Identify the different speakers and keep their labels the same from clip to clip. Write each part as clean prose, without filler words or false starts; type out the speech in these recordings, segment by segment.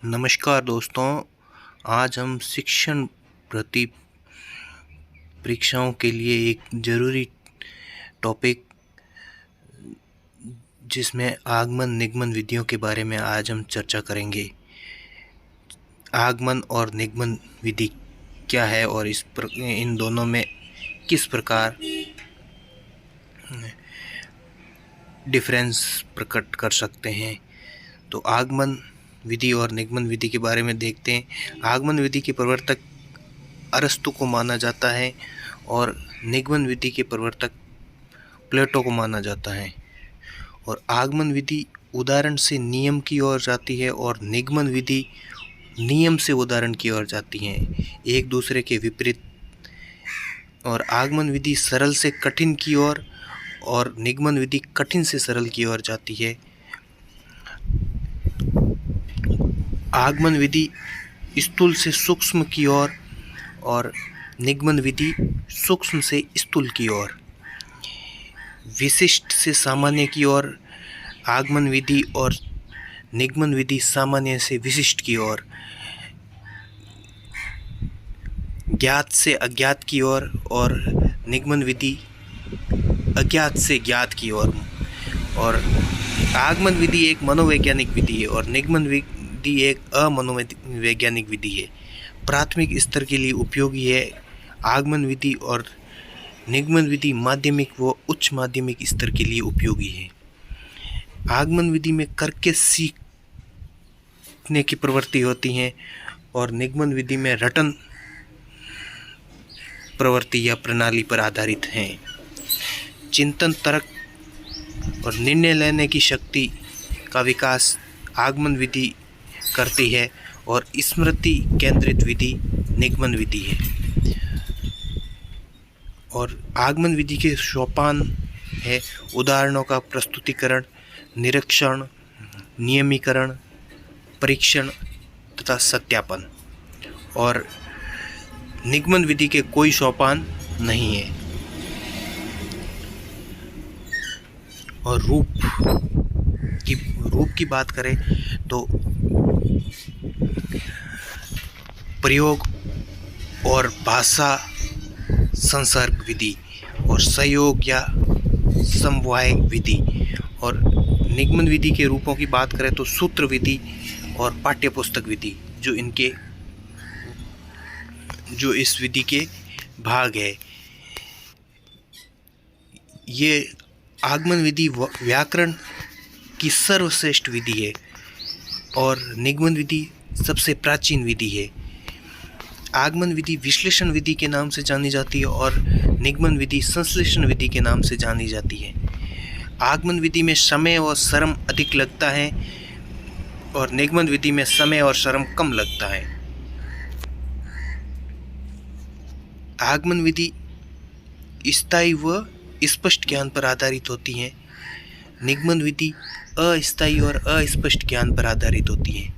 Speaker 1: नमस्कार दोस्तों, आज हम शिक्षण भर्ती परीक्षाओं के लिए एक ज़रूरी टॉपिक जिसमें आगमन निगमन विधियों के बारे में आज हम चर्चा करेंगे। आगमन और निगमन विधि क्या है और इन दोनों में किस प्रकार डिफरेंस प्रकट कर सकते हैं। तो आगमन विधि और निगमन विधि के बारे में देखते हैं। आगमन विधि के प्रवर्तक अरस्तु को माना जाता है और निगमन विधि के प्रवर्तक प्लेटो को माना जाता है। और आगमन विधि उदाहरण से नियम की ओर जाती है और निगमन विधि नियम से उदाहरण की ओर जाती हैं, एक दूसरे के विपरीत। और आगमन विधि सरल से कठिन की ओर और निगमन विधि कठिन से सरल की ओर जाती है। आगमन विधि स्थूल से सूक्ष्म की ओर और निगमन विधि सूक्ष्म से स्थूल की ओर। विशिष्ट से सामान्य की ओर आगमन विधि और निगमन विधि सामान्य से विशिष्ट की ओर। ज्ञात से अज्ञात की ओर और निगमन विधि अज्ञात से ज्ञात की ओर। और आगमन विधि एक मनोवैज्ञानिक विधि है और निगमन विधि एक अमनोवैज्ञानिक विधि है। प्राथमिक स्तर के लिए उपयोगी है आगमन विधि और निगमन विधि माध्यमिक व उच्च माध्यमिक स्तर के लिए उपयोगी है। आगमन विधि में करके सीखने की प्रवृत्ति होती है और निगमन विधि में रटन प्रवृत्ति या प्रणाली पर आधारित है। चिंतन, तर्क और निर्णय लेने की शक्ति का विकास आगमन विधि करती है और स्मृति केंद्रित विधि निगमन विधि है। और आगमन विधि के सोपान है उदाहरणों का प्रस्तुतिकरण, निरीक्षण, नियमीकरण, परीक्षण तथा सत्यापन। और निगमन विधि के कोई सोपान नहीं है। और रूप की बात करें तो प्रयोग और भाषा संसर्ग विधि और सहयोग या समवाय विधि। और निगमन विधि के रूपों की बात करें तो सूत्र विधि और पाठ्यपुस्तक विधि जो इस विधि के भाग है। ये आगमन विधि व्याकरण की सर्वश्रेष्ठ विधि है और निगमन विधि सबसे प्राचीन विधि है। आगमन विधि विश्लेषण विधि के नाम से जानी जाती है और निगमन विधि संश्लेषण विधि के नाम से जानी जाती है। आगमन विधि में समय और श्रम अधिक लगता है और निगमन विधि में समय और श्रम कम लगता है। आगमन विधि स्थायी व स्पष्ट ज्ञान पर आधारित होती है। निगमन विधि अस्थायी और अस्पष्ट ज्ञान पर आधारित होती है।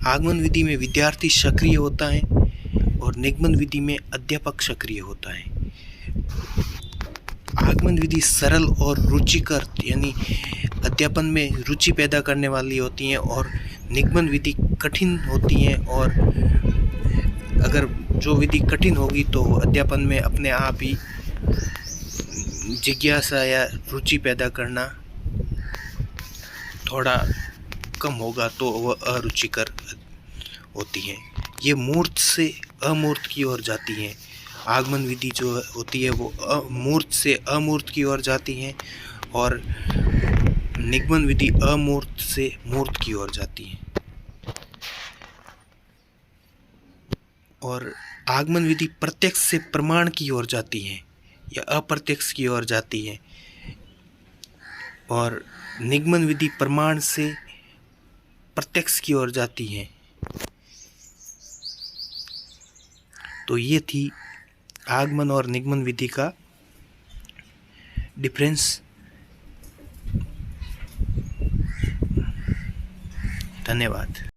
Speaker 1: आगमन विधि में विद्यार्थी सक्रिय होता है और निगमन विधि में अध्यापक सक्रिय होता है। आगमन विधि सरल और रुचिकर यानी अध्यापन में रुचि पैदा करने वाली होती हैं और निगमन विधि कठिन होती हैं। और अगर जो विधि कठिन होगी तो अध्यापन में अपने आप ही जिज्ञासा या रुचि पैदा करना थोड़ा कम होगा तो वह अरुचिकर होती है। ये मूर्त से अमूर्त की ओर जाती है। आगमन विधि जो होती है वो मूर्त से अमूर्त की ओर जाती है और निगमन विधि अमूर्त से मूर्त की ओर जाती है। और आगमन विधि प्रत्यक्ष से प्रमाण की ओर जाती है या अप्रत्यक्ष की ओर जाती है और निगमन विधि प्रमाण से प्रत्यक्ष की ओर जाती है। तो ये थी आगमन और निगमन विधि का डिफरेंस। धन्यवाद।